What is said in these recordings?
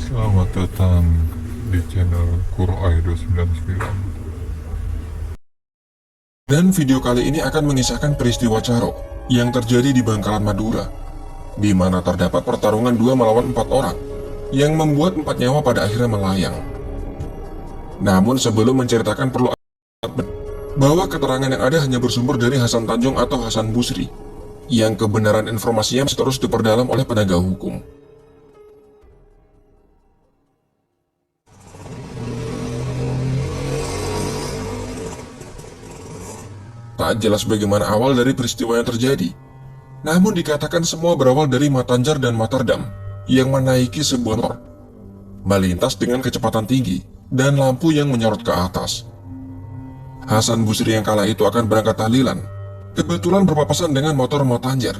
Selamat datang di channel Kuroai 299. Dan video kali ini akan mengisahkan peristiwa Caro yang terjadi di Bangkalan Madura, di mana terdapat pertarungan 2 melawan 4 orang yang membuat 4 nyawa pada akhirnya melayang. Namun sebelum menceritakan perlu bahwa keterangan yang ada hanya bersumber dari Hasan Tanjung atau Hasan Busri, yang kebenaran informasinya masih terus diperdalam oleh penegak hukum. Tak jelas bagaimana awal dari peristiwa yang terjadi, namun dikatakan semua berawal dari Matanjar dan Matardam yang menaiki sebuah motor, melintas dengan kecepatan tinggi dan lampu yang menyorot ke atas. Hasan Busri yang kala itu akan berangkat tahlilan, kebetulan berpapasan dengan motor Matanjar,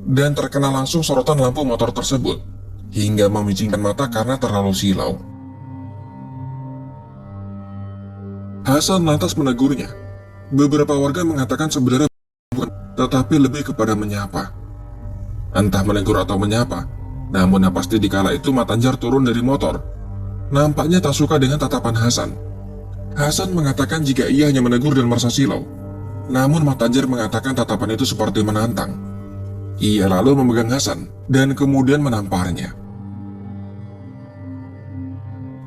dan terkena langsung sorotan lampu motor tersebut, hingga memicingkan mata karena terlalu silau. Hasan lantas menegurnya. Beberapa warga mengatakan sebenarnya bukan, tetapi lebih kepada menyapa. Entah menegur atau menyapa, namun yang pasti di kala itu Matanjar turun dari motor. Nampaknya tak suka dengan tatapan Hasan. Hasan mengatakan jika ia hanya menegur dan merasa silau, namun Matanjar mengatakan tatapan itu seperti menantang. Ia lalu memegang Hasan dan kemudian menamparnya.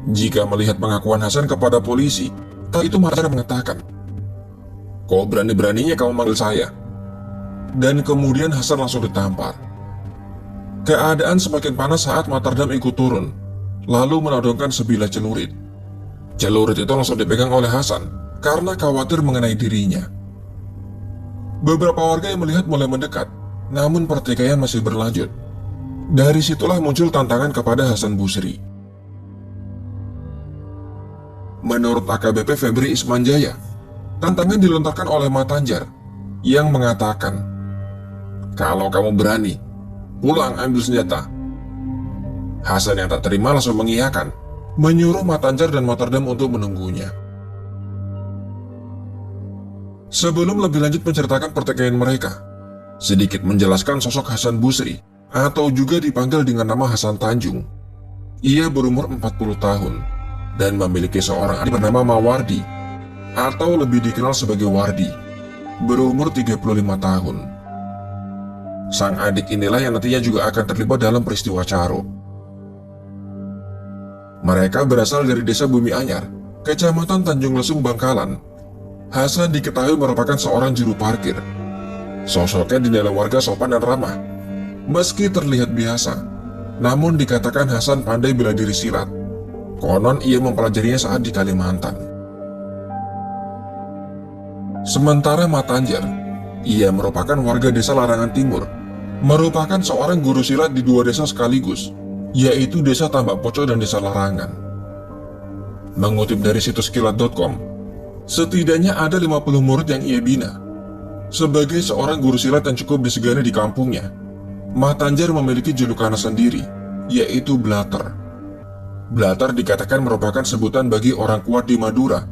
Jika melihat pengakuan Hasan kepada polisi, tak itu Matanjar mengatakan, "Kok berani-beraninya kamu manggil saya?" Dan kemudian Hasan langsung ditampar. Keadaan semakin panas saat Matardam ikut turun, lalu menodongkan sebilah celurit. Celurit itu langsung dipegang oleh Hasan karena khawatir mengenai dirinya. Beberapa warga yang melihat mulai mendekat, namun pertikaian masih berlanjut. Dari situlah muncul tantangan kepada Hasan Busri. Menurut AKBP Febri Ismanjaya, tantangan dilontarkan oleh Matanjar yang mengatakan, "Kalau kamu berani, pulang ambil senjata." Hasan yang tak terima langsung mengiyakan, menyuruh Matanjar dan Matardam untuk menunggunya. Sebelum lebih lanjut menceritakan pertikaian mereka, sedikit menjelaskan sosok Hasan Busri atau juga dipanggil dengan nama Hasan Tanjung. Ia berumur 40 tahun dan memiliki seorang adik bernama Mawardi, atau lebih dikenal sebagai Wardi, berumur 35 tahun. Sang adik inilah yang nantinya juga akan terlibat dalam peristiwa Caro. Mereka berasal dari desa Bumi Anyar, kecamatan Tanjung Lesung, Bangkalan. Hasan diketahui merupakan seorang juru parkir. Sosoknya dinilai warga sopan dan ramah. Meski terlihat biasa, namun dikatakan Hasan pandai bela diri silat. Konon ia mempelajarinya saat di Kalimantan. Sementara Matanjar, ia merupakan warga desa Larangan Timur, merupakan seorang guru silat di 2 desa sekaligus, yaitu desa Tambak Poco dan desa Larangan. Mengutip dari situs kilat.com, setidaknya ada 50 murid yang ia bina. Sebagai seorang guru silat yang cukup disegani di kampungnya, Matanjar memiliki julukan sendiri, yaitu Blater. Blater dikatakan merupakan sebutan bagi orang kuat di Madura,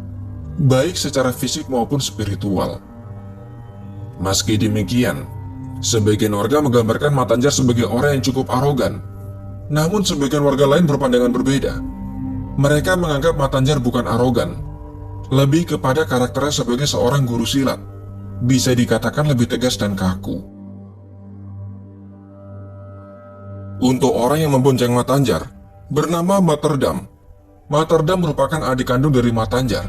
baik secara fisik maupun spiritual. Meski demikian, sebagian warga menggambarkan Matanjar sebagai orang yang cukup arogan, namun sebagian warga lain berpandangan berbeda. Mereka menganggap Matanjar bukan arogan, lebih kepada karakternya sebagai seorang guru silat, bisa dikatakan lebih tegas dan kaku. Untuk orang yang membonceng Matanjar, bernama Matardam. Matardam merupakan adik kandung dari Matanjar.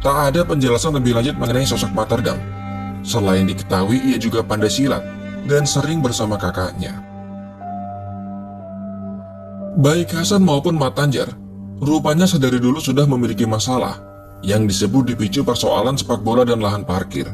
Tak ada penjelasan lebih lanjut mengenai sosok Matardam. Selain diketahui ia juga pandai silat dan sering bersama kakaknya. Baik Hasan maupun Matanjar, rupanya sedari dulu sudah memiliki masalah yang disebut dipicu persoalan sepak bola dan lahan parkir.